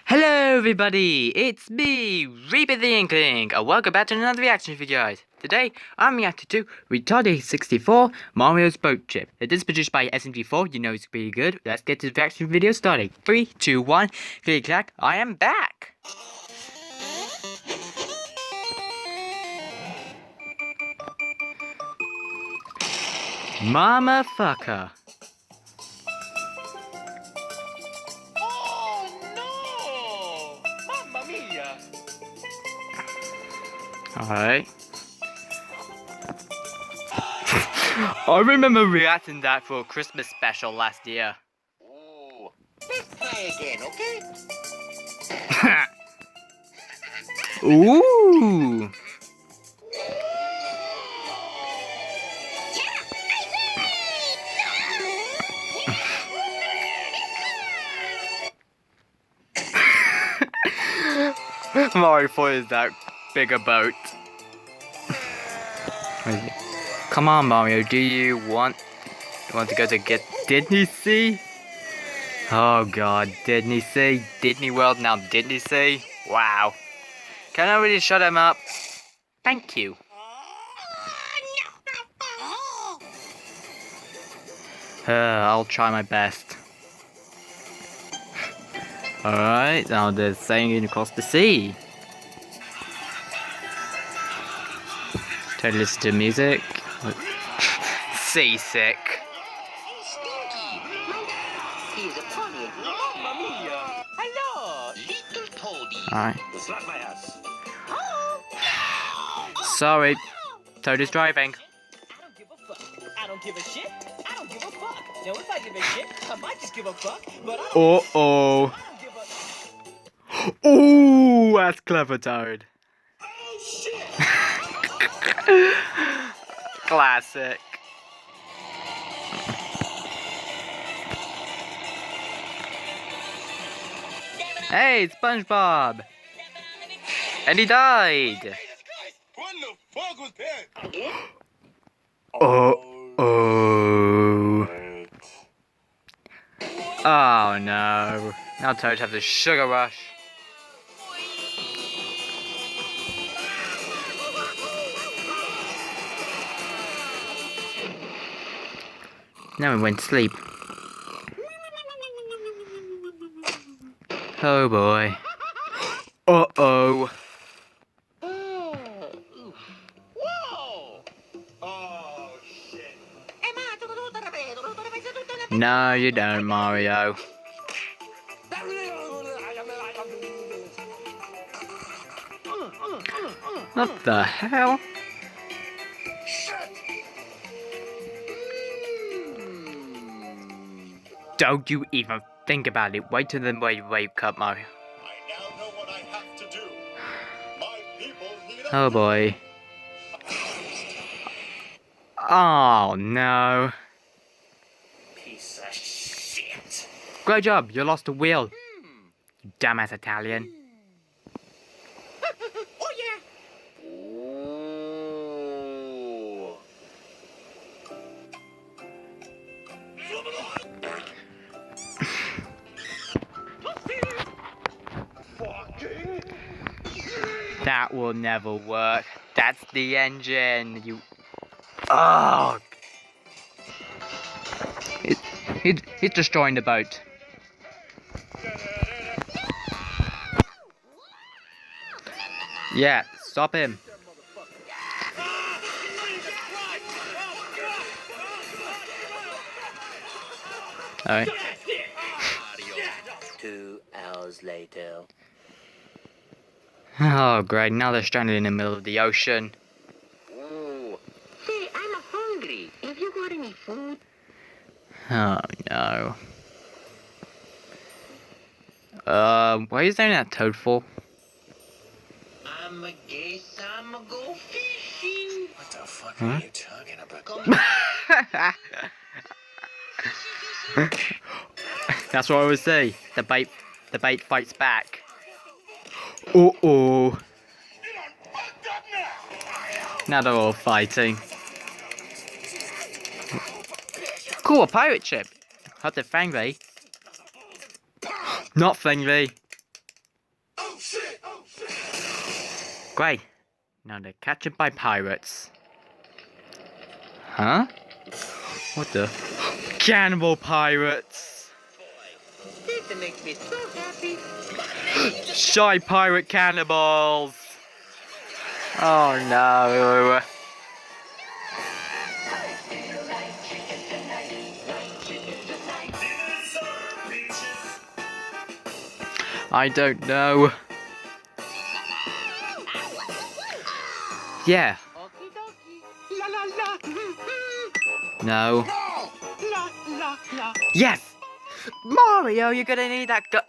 Hello everybody, it's me, Reaper the Inkling, and welcome back to another reaction video, guys. Today, I'm reacting to Retarded 64 Mario's Boat Chip. It is produced by SMG4, you know it's pretty good. Let's get this reaction video started. 3, 2, 1, click clack, I am back! Mama fucker. Alright. I remember reacting that for a Christmas special last year. Oh, let's try again, okay? Ooh! Mario thought is that bigger boat. Come on, Mario, do you want to go to get Disney Sea? Oh god, Disney Sea, Disney World, now Disney Sea? Wow. Can I really shut him up? Thank you. I'll try my best. Alright, now they're sailing across the sea. Try to listen to music. Seasick. He's a pony. Mamma mia! Hello, little toady. Alright. Slap my ass. Sorry. Toad's driving. I don't give a fuck. I don't give a shit. I don't give a fuck. Now if I give a shit, I might just give a fuck, but I don't, Uh-oh. I don't give a... Ooh, that's clever, Toad. Oh shit! Classic. Hey, it's SpongeBob. And he died. What the fuck was that? Oh. Oh no. Now Toad has a sugar rush. Now he went to sleep. Oh boy. Uh-oh. Whoa! Oh shit. No, you don't, Mario. What the hell? Don't you even think about it. Wait till the wake up, Mario. I now know what I have to do. My people need a Oh boy. Oh no. Piece of shit. Great job, you lost a wheel. You dumbass Italian. Oh yeah. fucking. That will never work. That's the engine. You. Oh. He's destroying the boat. Yeah, stop him. Alright. 2 hours later. Oh, great. Now they're stranded in the middle of the ocean. Oh. Hey, I'm hungry. Have you got any food? Oh, no. Why are you saying that, Toad for? I'm a guess I'm a go fishing. What the fuck Huh? are you talking about? That's what I would say. The bait fights back. Uh-oh. Now they're all fighting. Cool, a pirate ship. Hope they're friendly. Not friendly. Great. Now they're captured by pirates. Huh? What the? Cannibal pirates! This makes me so happy. Shy pirate cannibals! Oh no. I don't know. Yeah. Okie dokie. La la la. No. La la la. Yes! Mario, you're gonna need that gu-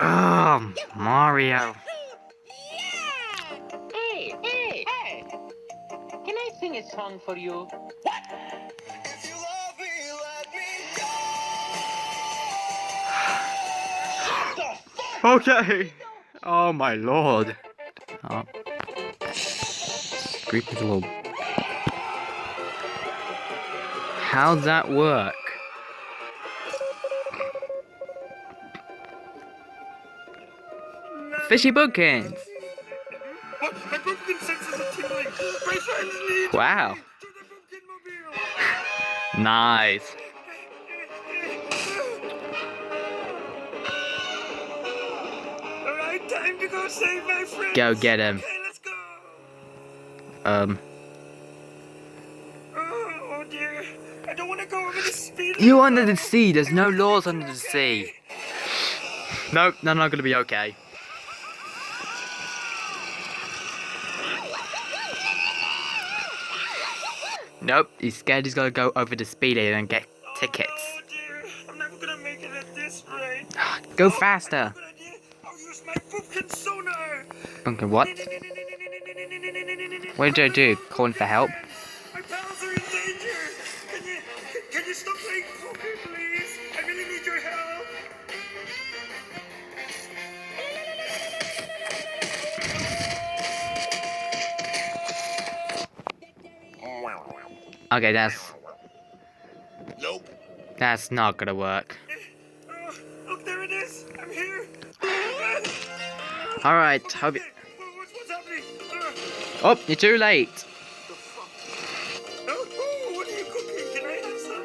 Ugh, Mario. Hey, hey, hey. Can I sing a song for you? If you love me, let me go. Okay. Oh my lord. Oh. Creepy little. How'd that work? Fishy bookends. My pumpkin senses are tingling. My friends need Wow. me to the pumpkin mobile. Nice. Alright, time to go save my friends. Go get him. Okay, let's go. Oh dear. I don't want to go over the speed You limit. under the sea. There's no laws under the sea. Nope, they're not gonna be okay. Nope, he's scared he's gonna go over the speed limit and get tickets. Oh dear. I'm never gonna make it at this rate. Go faster. Good idea. I'll use my pumpkin sonar. Okay, what? What did I do? Calling for help? My pals are in danger. Can you stop playing poker, please? I really need your help. Okay, Nope. that's not gonna work. Oh, look, there it is. I'm here. Alright, hope you... Okay, what's happening? Oh, you're too late. Oh, what are you cooking? Can I have some?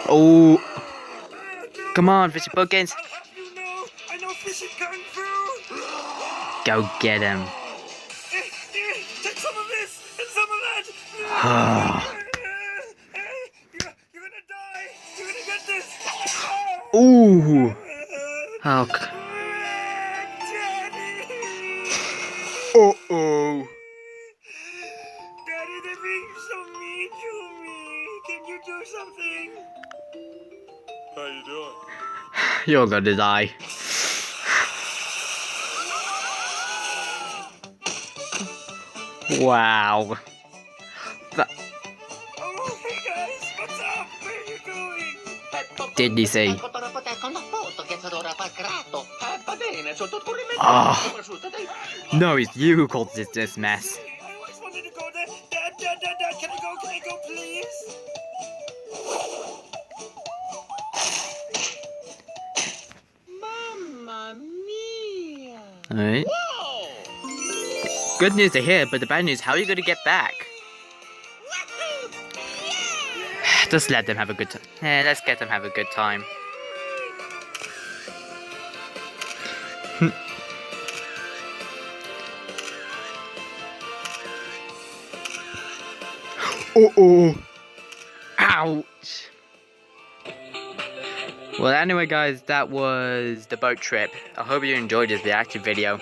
Oh, No. come on, Fishy Bookends. I'll have you know, I know fishing kung fu. Go get him. Take some of this and some of that. You're gonna die. You're gonna get this. Ooh. Oh. Daddy. Uh-oh. Daddy, they're being so mean to me. Can you do something? How you doing? You're gonna die. Wow. Oh, hey guys, what's up? Where are you going? Did you see? Ah. No, it's you who caused this mess. I always wanted to go there. Dad, can I go, please? Mamma mia. Alright. Whoa. Good news to hear, but the bad news, how are you gonna get back? Just let them have a good time. Yeah, let's get them have a good time. Uh-oh. Ouch. Well, anyway, guys, that was the boat trip. I hope you enjoyed this reaction video.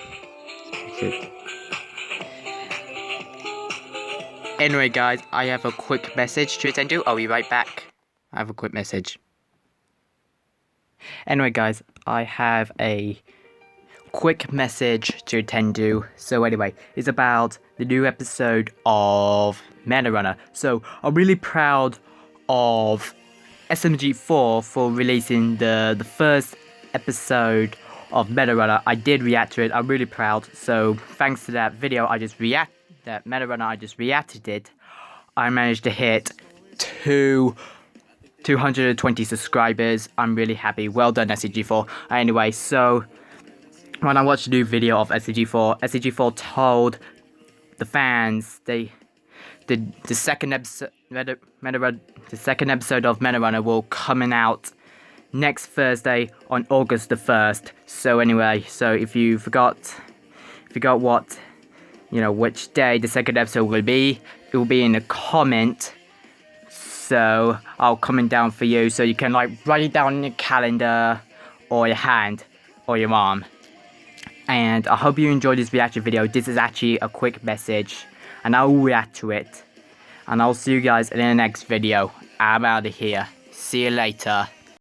Anyway, guys, I have a quick message to attend to. I'll be right back. I have a quick message. Anyway, guys, I have a quick message to attend to. So anyway, it's about the new episode of Mana Runner. So I'm really proud of SMG4 for releasing the first episode of Mana Runner. I did react to it. I'm really proud. So thanks to that video Mana Runner I just reacted it, I managed to hit 220 subscribers. I'm really happy. Well done, SMG4. Anyway, so when I watched a new video of SCG4 told the fans the second episode the second episode of Meta Runner will coming out next Thursday on August the 1st. So anyway, so if you forgot what, you know, which day the second episode will be, it will be in the comment. So I'll comment down for you, so you can like write it down in your calendar or your hand or your arm. And I hope you enjoyed this reaction video. This is actually a quick message, and I'll react to it. And I'll see you guys in the next video. I'm out of here. See you later.